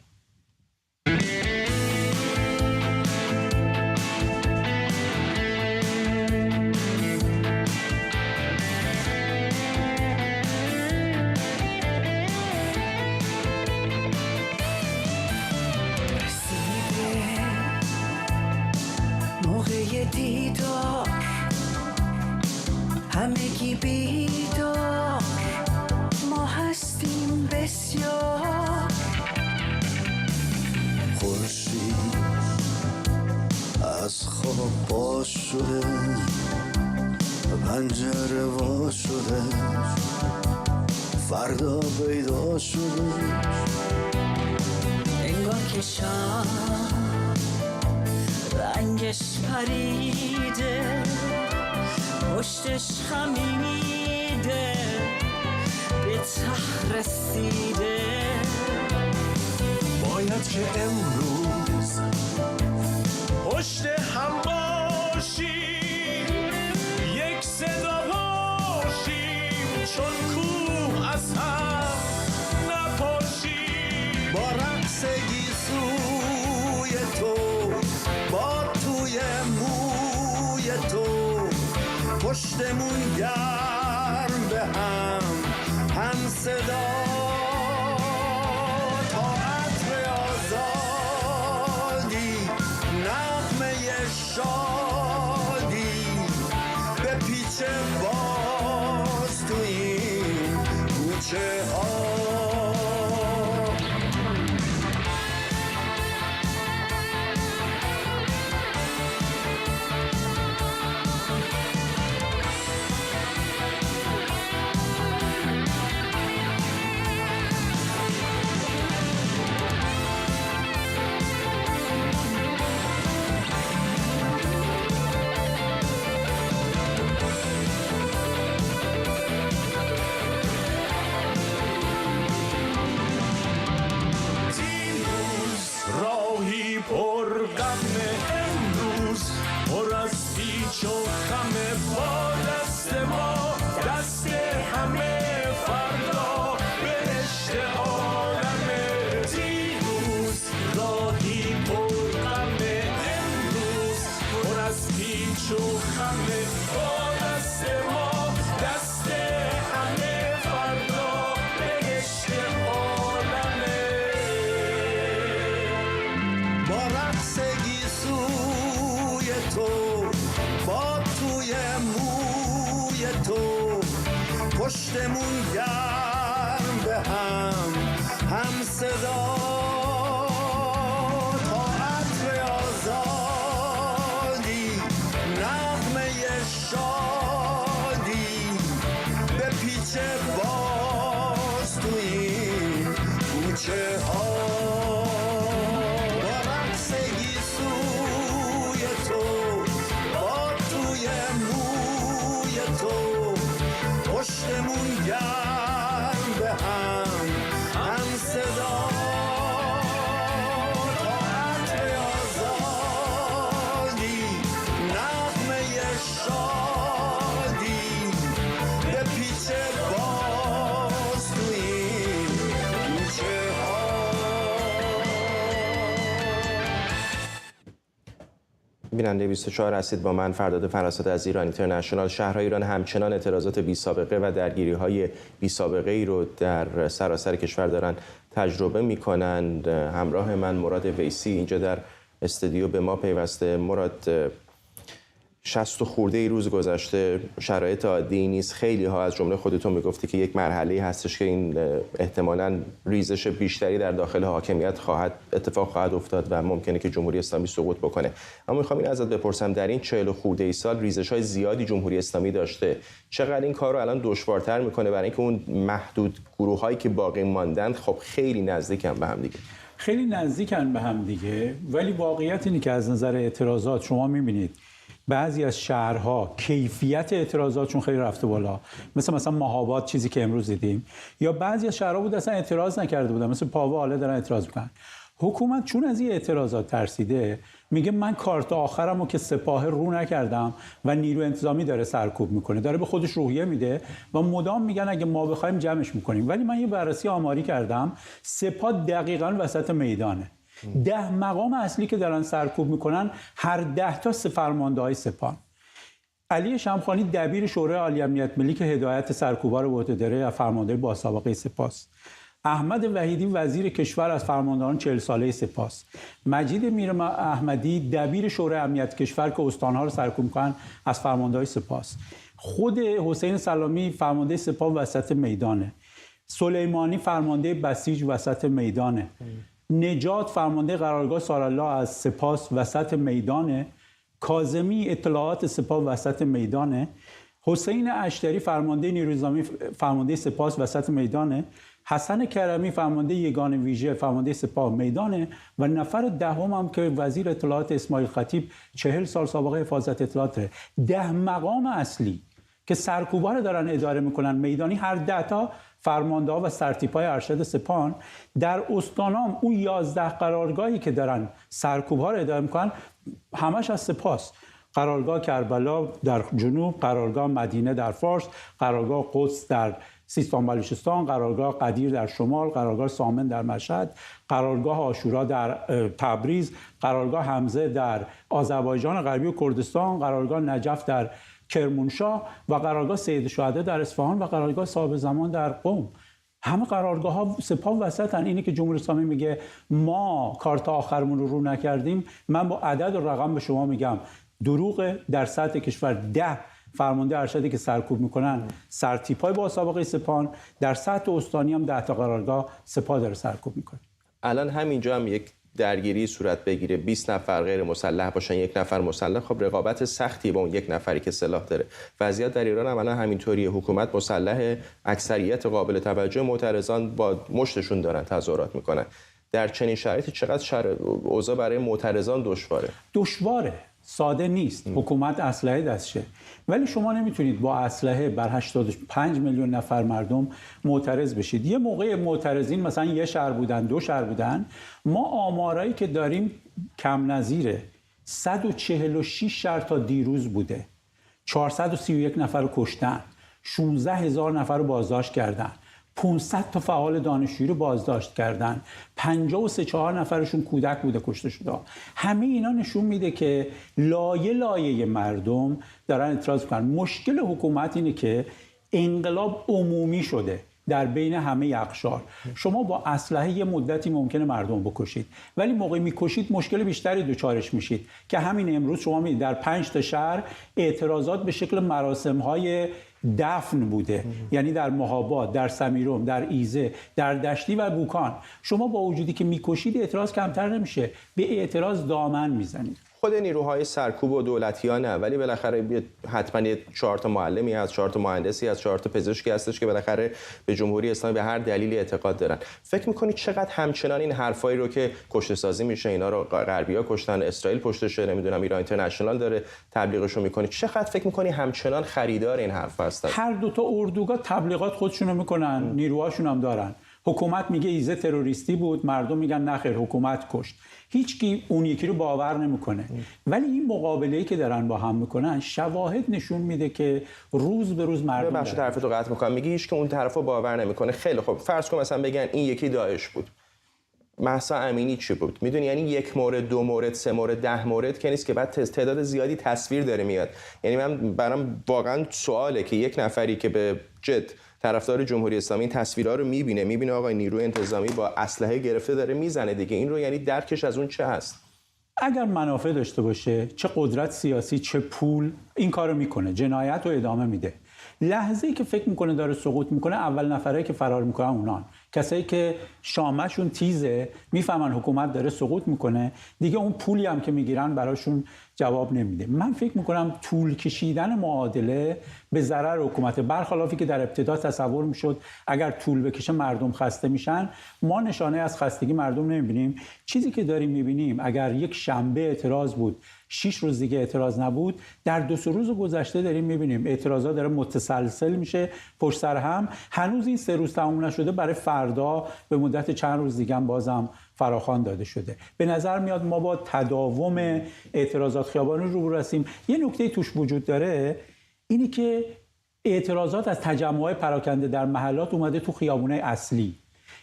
دیدار همگی بیدار، ما هستیم بسیار. خورشید از خواب باز شده، پنجره وا شده، فردا پیدا شده. انگار که شام رنگش پریده، پشتش خمیده، به ته رسیده. باید که امروز پشت هم باشیم، یک صدا باشیم، چون کوه از هم نپاشیم. با رقص گیسوی تو، با توی موی تو، پشتمون گرم به هم صدا. تا عطر آزادی، نغمه شادی، به پیچ باز تو این کوچه ها. با رقص گیسو تو با توی موی تو پشتمون گرم به هم صدا تا عطر آزادی نغمه شادی به پیچ باز تو این کوچه ها با رقص گیسوی تو با توی موی تو پشتمون گرم به هم صدا تا عطر آزادی نغمه شادی به پیچ باز تو این کوچه ها. بیننده 24 هستید با من فرداد فراسد از ایران اینترنشنال. شهرهای ایران همچنان اعتراضات بی سابقه و درگیری‌های بی سابقه ای رو در سراسر کشور دارن تجربه می‌کنند. همراه من مراد ویسی اینجا در استودیو به ما پیوسته. مراد، 60 خورده ای روز گذشته، شرایط عادی نیست. خیلی ها از جمله خودتون میگفتی که یک مرحله هستش که این احتمالاً ریزش بیشتری در داخل حاکمیت اتفاق خواهد افتاد و ممکنه که جمهوری اسلامی سقوط بکنه. اما میخوام این ازت بپرسم، در این 40 خورده ای سال ریزش های زیادی جمهوری اسلامی داشته، چقدر این کار رو الان دشوارتر میکنه برای اینکه اون محدود گروه هایی که باقی ماندن خب خیلی نزدیکن به هم دیگه؟ خیلی نزدیکن به هم دیگه، ولی واقعیت اینه که از نظر اعتراضات شما میبینید بعضی از شهرها کیفیت اعتراضاتشون خیلی رفته بالا، مثلا مهاباد، چیزی که امروز دیدیم، یا بعضی از شهرها بود اصلا اعتراض نکرده بودن، مثل پاوا حالا دارن اعتراض میکنن. حکومت چون از این اعتراضات ترسیده میگه من کارت آخرمو که سپاه رو نکردم و نیرو انتظامی داره سرکوب میکنه، داره به خودش روحیه میده و مدام میگن اگه ما بخوایم جمعش میکنیم. ولی من یه بررسی آماری کردم، سپاه دقیقاً وسط میدانه. 10 مقام اصلی که دارن سرکوب میکنن، هر 10 تا فرمانده‌های سپاه. علی شمخانی دبیر شورای عالی امنیت ملی که هدایت سرکوبا رو به عهده داره از فرمانده با سابقه سپاه. احمد وحیدی وزیر کشور از فرماندهان 40 ساله سپاه. مجید میر احمدی دبیر شورای امنیت کشور که استانها رو سرکوب میکنن از فرمانده‌های سپاه. خود حسین سلامی فرمانده سپاه وسط میدانه. سلیمانی فرمانده بسیج وسط میدانه. نجات فرمانده قرارگاه سارالله از سپاه وسط میدانه. کاظمی اطلاعات سپاه وسط میدانه. حسین اشتری فرمانده نیروی نظامی فرمانده سپاه وسط میدانه. حسن کرمی فرمانده یگان ویژه فرمانده سپاه میدانه و نفر دهم هم که وزیر اطلاعات اسماعیل خطیب 40 سال سابقه حفاظت اطلاعات داره. 10 مقام اصلی که سرکوبا رو دارن اداره میکنن میدانی، هر 10 تا فرمانده‌ها و سرتیپای ارشد سپاه. در استانام اون 11 قرارگاهی که دارن سرکوب‌ها رو اداره میکنن همش از سپاه. قرارگاه کربلا در جنوب، قرارگاه مدینه در فارس، قرارگاه قدس در سیستان بلوچستان، قرارگاه قدیر در شمال، قرارگاه سامن در مشهد، قرارگاه عاشورا در تبریز، قرارگاه حمزه در آذربایجان غربی و کردستان، قرارگاه نجف در کرمانشاه و قرارگاه سید شهدا در اصفهان و قرارگاه صاحب زمان در قم. همه قرارگاه ها سپاه وسطن. اینی که جمهوری اسلامی میگه ما کارت آخرمون رو نکردیم، من با عدد و رقم به شما میگم دروغ. در سطح کشور 10 فرمانده ارشدی که سرکوب میکنن سرتیپای با سابقه سپاه، در سطح استانی هم 10 تا قرارگاه سپاه داره سرکوب میکنه. الان همینجا هم یک درگیری صورت بگیره، 20 نفر غیر مسلح باشن، 1 نفر مسلح، خب رقابت سختی با اون 1 نفری که سلاح داره. وضعیت در ایران هم الان همینطوریه. حکومت مسلح، اکثریت قابل توجه معترضان با مشتشون دارن تظاهرات میکنن. در چنین شرایطی چقدر اوضاع برای معترضان دشواره؟ ساده نیست. حکومت اسلحه دستشه، ولی شما نمیتونید با اسلحه بر 85 میلیون نفر مردم معترض بشید. یه موقع معترضین مثلا 1 شهر بودن، 2 شهر بودن. ما آمارایی که داریم کم نظیره. 146 شهر تا دیروز بوده، 431 نفر رو کشتن، 16,000 نفر رو بازداشت کردن، 500 تا فعال دانشجویی رو بازداشت کردن، 53-4 نفرشون کودک بوده کشته شده. همه اینا نشون میده که لایه مردم دارن اعتراض میکنن. مشکل حکومت اینه که انقلاب عمومی شده. در بین همه اقشار. شما با اسلحه یه مدتی ممکنه مردم بکشید، ولی موقعی میکشید مشکل بیشتری دچارش میشید که همین امروز شما می‌بینید در 5 تا شهر اعتراضات به شکل مراسم‌های دفن بوده. یعنی در مهاباد، در سمیرم، در ایزه، در دشتی و بوکان. شما با وجودی که میکشید اعتراض کمتر نمیشه، به اعتراض دامن میزنید. خود نیروهای سرکوب و دولتی‌ها نه، ولی بالاخره حتما 4 تا معلمی هست، 4 تا مهندسی هست، 4 تا پزشکی هستش که بالاخره به جمهوری اسلامی به هر دلیلی اعتقاد دارن. فکر می‌کنید چقدر همچنان این حرفایی رو که کشته‌سازی میشه، اینا رو غربی‌ها کشتن، اسرائیل پشتشه، نمیدونم ایران اینترنشنال داره تبلیغشو میکنه، چقدر فکر می‌کنی همچنان خریدار این حرف هستن؟ هر دو تا اردوگاه تبلیغات خودشونو میکنن، نیروهاشون هم دارن. حکومت میگه ایزه تروریستی بود، مردم میگن نخیر حکومت کشت. هیچکی اون یکی رو باور نمیکنه. ولی این مقابله‌ای که دارن با هم میکنن شواهد نشون میده که روز به روز مردم بخش طرفتو قطع میکنم، میگی هیچ که اون طرفو باور نمیکنه. خیلی خب فرض کن مثلا بگن این یکی داعش بود، مهسا امینی چی بود؟ میدونی یعنی 1 مورد، 2 مورد، 3 مورد، 10 مورد که نیست که بعد تعداد زیادی تصویر داره میاد. یعنی من برام واقعا سواله که یک نفری که به جد طرفدار جمهوری اسلامی این تصویرها رو میبینه آقای نیروی انتظامی با اسلحه گرفته داره میزنه دیگه، این رو یعنی درکش از اون چه هست؟ اگر منافع داشته باشه، چه قدرت سیاسی چه پول، این کارو میکنه، جنایت رو ادامه میده. لحظه‌ای که فکر میکنه داره سقوط میکنه، اول نفرایی که فرار میکنن اونان، کسایی که شامشون تیزه، میفهمن حکومت داره سقوط میکنه، دیگه اون پولی هم که میگیرن براشون جواب نمیده. من فکر میکنم طول کشیدن معادله به ضرر حکومت، برخلافی که در ابتدا تصور میشد اگر طول بکشه مردم خسته میشن. ما نشانه از خستگی مردم نمیبینیم. چیزی که داریم میبینیم اگر یک شنبه اعتراض بود 6 روز دیگه اعتراض نبود، در 2 روز گذشته داریم میبینیم اعتراضات داره متسلسل میشه پشت سر هم. هنوز این 3 روز تموم نشده، برای فردا به مدت چند روز دیگه هم بازم فراخوان داده شده. به نظر میاد ما با تداوم اعتراضات خیابانی رو هستیم. یه نکته توش وجود داره، اینی که اعتراضات از تجمعات پراکنده در محلات اومده تو خیابونای اصلی.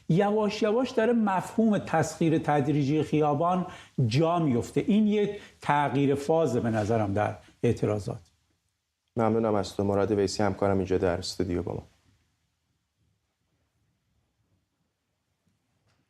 یواش یواش داره مفهوم تسخیر تدریجی خیابان جا میفته. این یک تغییر فاز به نظرم در اعتراضات. ممنونم از تو. مراد ویسی همکارم اینجا در استودیو با ما.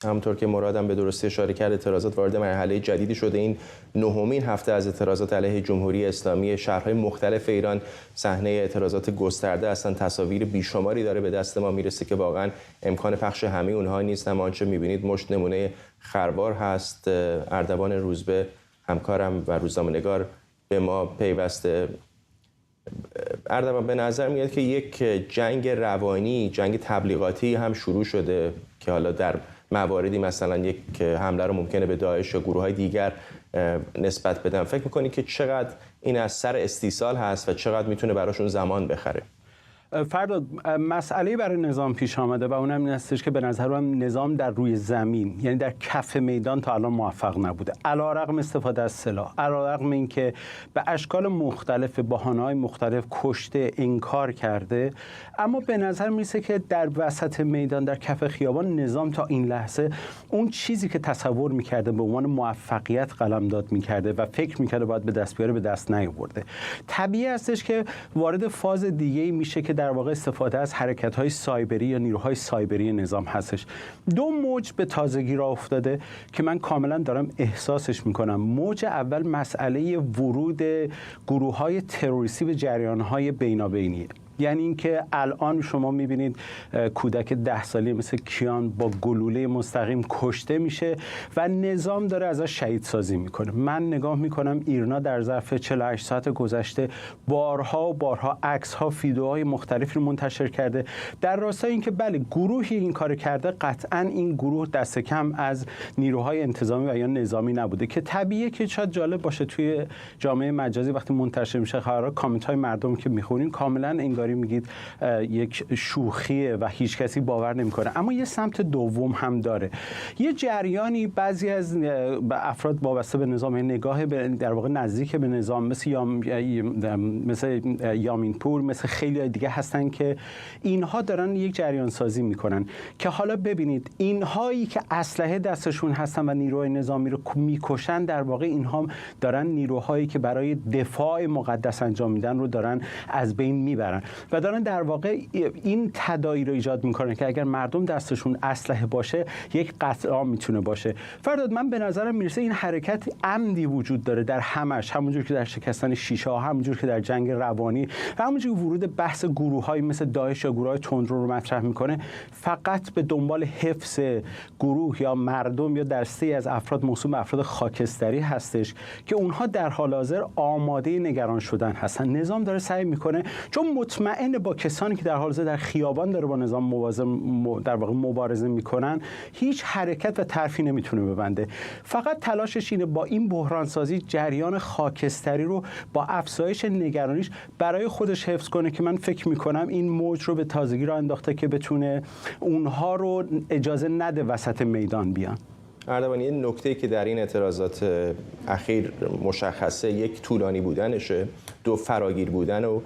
همونطور که مرادم به درستی اشاره کرد، اعتراضات وارد مرحله جدیدی شده. این 9مین هفته از اعتراضات علیه جمهوری اسلامی. شهرهای مختلف ایران صحنه اعتراضات گسترده هستن. تصاویر بیشماری داره به دست ما میرسه که واقعا امکان پخش همه اونها نیست، اما آنچه میبینید مشت نمونه خروار هست. اردوان روزبه همکارم و روزنامه‌نگار به ما پیوسته. اردوان، به نظر میاد که یک جنگ روانی، جنگ تبلیغاتی هم شروع شده که حالا در مواردی مثلا یک حمله رو ممکنه به داعش یا گروه‌های دیگر نسبت بدن. فکر می‌کنی که چقدر این از سر استیصال هست و چقدر میتونه براشون زمان بخره؟ فرداد، مسئله برای نظام پیش آمده و اونم این هستش که به نظر من نظام در روی زمین، یعنی در کف میدان تا الان موفق نبوده. علیرغم استفاده از سلاح، علیرغم اینکه به اشکال مختلف، بهانه‌های مختلف کشته، انکار کرده، اما به نظر میرسه که در وسط میدان، در کف خیابان، نظام تا این لحظه اون چیزی که تصور میکرده به عنوان موفقیت قلمداد میکرده و فکر میکرده باید به دست بیاره، به دست نیاورده. طبیعی هستش که وارد فاز دیگه‌ای میشه که در واقع استفاده از حرکت‌های سایبری یا نیروهای سایبری نظام هستش. 2 موج به تازگی راه افتاده که من کاملا دارم احساسش میکنم. موج اول مسئله ورود گروه‌های تروریستی به جریان‌های بینابینیه. یعنی اینکه الان شما میبینید کودک 10 ساله مثل کیان با گلوله مستقیم کشته میشه و نظام داره ازش شهید سازی میکنه. من نگاه میکنم ایرنا در ظرف 48 ساعت گذشته بارها و بارها عکس‌ها، ویدیوهای مختلفی رو منتشر کرده در راستای اینکه بله گروهی این کار کرده، قطعاً این گروه دست کم از نیروهای انتظامی و یا نظامی نبوده که طبیعیه که شاید جالب باشه توی جامعه مجازی وقتی منتشر میشه خبرها، کامنت‌های مردم که میخونین کاملاً انگاری میگید یک شوخیه و هیچ کسی باور نمیکنه. اما یه سمت دوم هم داره. یه جریانی بعضی از افراد وابسته به نظام نگاه در واقع نزدیک به نظام مثل یامین پور، مثل خیلی دیگه هستن که اینها دارن یک جریان سازی میکنن که حالا ببینید اینهایی که اسلحه دستشون هستن و نیروهای نظامی رو میکشن، در واقع اینها دارن نیروهایی که برای دفاع مقدس انجام میدن رو دارن از بین میبرن. و دارن در واقع این تداعی رو ایجاد میکنن که اگر مردم دستشون اسلحه باشه یک قتل عام میتونه باشه. فرداد من به نظرم میرسه این حرکت عمدی وجود داره در همش، همونجور که در شکستن شیشه ها، همونجور که در جنگ روانی و همونجور که ورود بحث گروه‌هایی مثل داعش یا گروه‌های تندرو رو مطرح میکنه، فقط به دنبال حفظ گروه یا مردم یا دسته‌ای از افراد موسوم به افراد خاکستری هستش که اونها در حال حاضر آماده نگران شدن هستن. نظام داره سعی میکنه، چون مطمئن با کسانی که در حال حاضر در خیابان داره با نظام در واقع مبارزه میکنن، هیچ حرکت و طرفی نمیتونه ببنده. فقط تلاشش اینه با این بحران سازی جریان خاکستری رو با افزایش نگرانیش برای خودش حفظ کنه که من فکر میکنم این موج رو به تازگی راه انداخته که بتونه اونها رو اجازه نده وسط میدان بیان. اردوان، یه نکته که در این اعتراضات اخیر مشخصه، یک طولانی بودنشه، دو فراگیر بودن و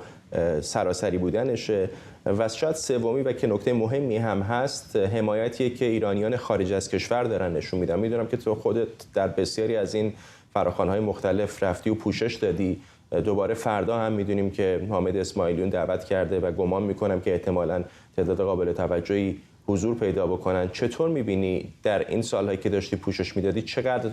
سراسری بودنشه و شاید سومی و که نکته مهمی هم هست، حمایتیه که ایرانیان خارج از کشور دارن نشون میدن. میدونم که تو خودت در بسیاری از این فراخوان‌های مختلف رفتی و پوشش دادی. دوباره فردا هم میدونیم که حامد اسماعیلیون دعوت کرده و گمان میکنم که احتمالاً تعداد قابل توجهی حضور پیدا بکنن. چطور میبینی در این سالهایی که داشتی پوشش میدادی چقدر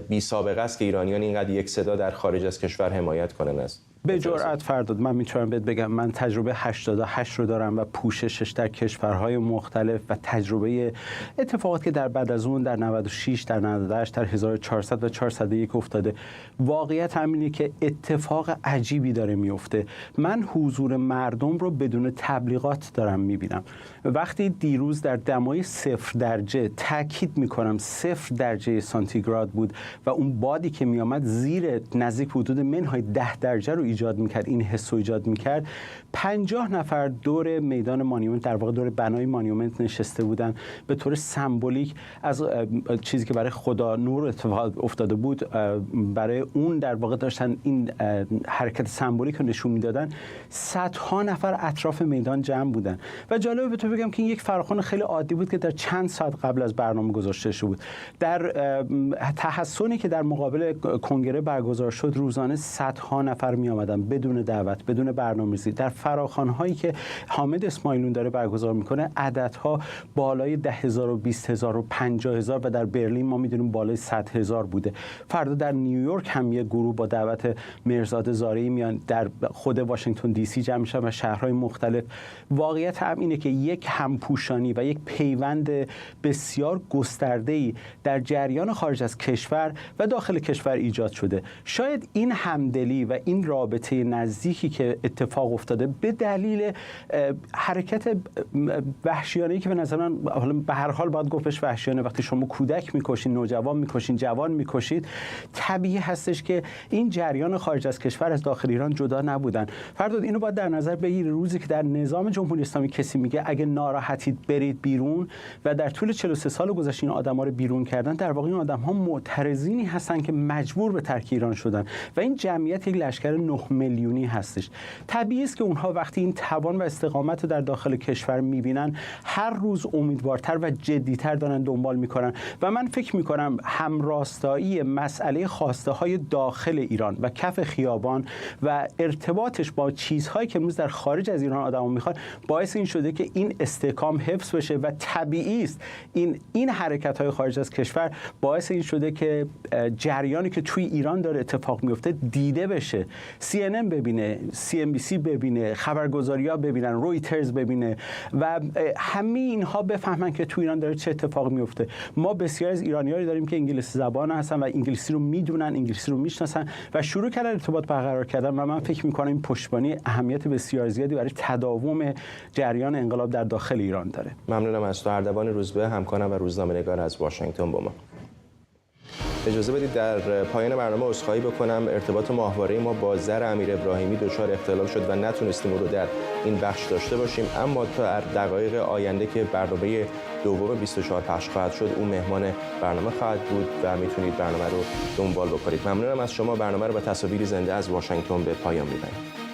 بی سابقه است که ایرانیان اینقدر یک صدا در خارج از کشور حمایت کنن است؟ به جرئت فرداد من میتونم بهت بگم من تجربه 88 رو دارم و پوششش در کشورهای مختلف و تجربه اتفاقات که در بعد از اون در 96 در 98 در 1400 و 401 افتاده. واقعیت همینه که اتفاق عجیبی داره میفته. من حضور مردم رو بدون تبلیغات دارم میبینم. وقتی دیروز در دمای 0 درجه، تاکید میکنم 0 درجه سانتیگراد بود و اون بادی که میامد زیر نزدیک حدود منهای 10 درجه رو ایجاد میکرد، این حس رو ایجاد میکرد، 50 نفر دور میدان مانیومنت، در واقع دور بنای مانیومنت نشسته بودن، به طور سمبولیک از چیزی که برای خدا نور اتفاق افتاده بود برای اون در واقع داشتن این حرکت سمبولیک رو نشون میدادن. صدها نفر اطراف میدان جمع بودن و جالبه به تو بگم که این یک فراخوان خیلی عادی بود که در چند ساعت قبل از برنامه گذاشته شده بود. در تحسنی که در مقابل کنگره برگزار شد، روزانه صدها نفر می آمدن بدون دعوت، بدون برنامه‌ریزی. در فراخوان‌هایی که حامد اسماعیلیون داره برگزار میکنه عددها بالای 10,000 و 20,000 و 50,000 و در برلین ما میدونیم بالای 100,000 بوده. فردا در نیویورک هم یک گروه با دعوت مرزاد زارعی میان در خود واشنگتن دی سی جمع میشن و شهرهای مختلف. واقعیت هم اینه که یک همپوشانی و یک پیوند بسیار گسترده‌ای در جریان خارج از کشور و داخل کشور ایجاد شده. شاید این همدلی و این رابطه نزدیکی که اتفاق افتاده به دلیل حرکت وحشیانه‌ای که به نظر من، حالا به هر حال باید گفتش وحشیانه، وقتی شما کودک میکشین، نوجوان میکشین، جوان میکشید، طبیعی هستش که این جریان خارج از کشور از داخل ایران جدا نبودن. فرداد اینو باید در نظر بگیرید. روزی که در نظام جمهوری اسلامی کسی میگه اگه ناراحتید برید بیرون و در طول 43 سال گذشته این آدما رو بیرون کردن، در واقع این آدم‌ها معترضینی هستن که مجبور به ترک ایران شدن و این جمعیت یک لشکر 9 میلیونی هستش. طبیعی است که اونها وقتی این توان و استقامت رو در داخل کشور میبینن، هر روز امیدوارتر و جدیتر دارن دنبال میکنن و من فکر میکنم همراستایی مسئله خواسته های داخل ایران و کف خیابان و ارتباطش با چیزهایی که امروز در خارج از ایران آدم‌ها میخوان باعث این شده که این استحکام حفظ بشه و طبیعی است این حرکت‌های خارج از کشور باعث این شده که جریانی که توی ایران داره اتفاق میفته دیده بشه. CNN ببینه، CNBC ببینه، خبرگزاری‌ها ببینن، رویترز ببینه و همه اینها بفهمن که توی ایران داره چه اتفاقی میفته. ما بسیار از ایرانیایی داریم که انگلیسی زبان هستن و انگلیسی رو میدونن، انگلیسی رو میشناسن و شروع کردن ارتباط برقرار کردن و من فکر می‌کنم این پشتیبانی اهمیت بسیار زیادی برای تداوم جریان انقلاب در داخل ایران داره. ممنونم از تو اردوان روزبه، همکارم و روزنامه‌نگار از واشنگتن با ما. اجازه بدید در پایان برنامه عذرخواهی بکنم. ارتباط ماهواره ما با زر امیر ابراهیمی دچار اختلال شد و نتونستیم او رو در این بخش داشته باشیم، اما تا دقایق آینده که برنامه دوم 24 پخش خواهد شد او مهمان برنامه خواهد بود و میتونید برنامه رو دنبال بکنید. ممنونم از شما. برنامه رو با تصاویر زنده از واشنگتن به پایان میبریم.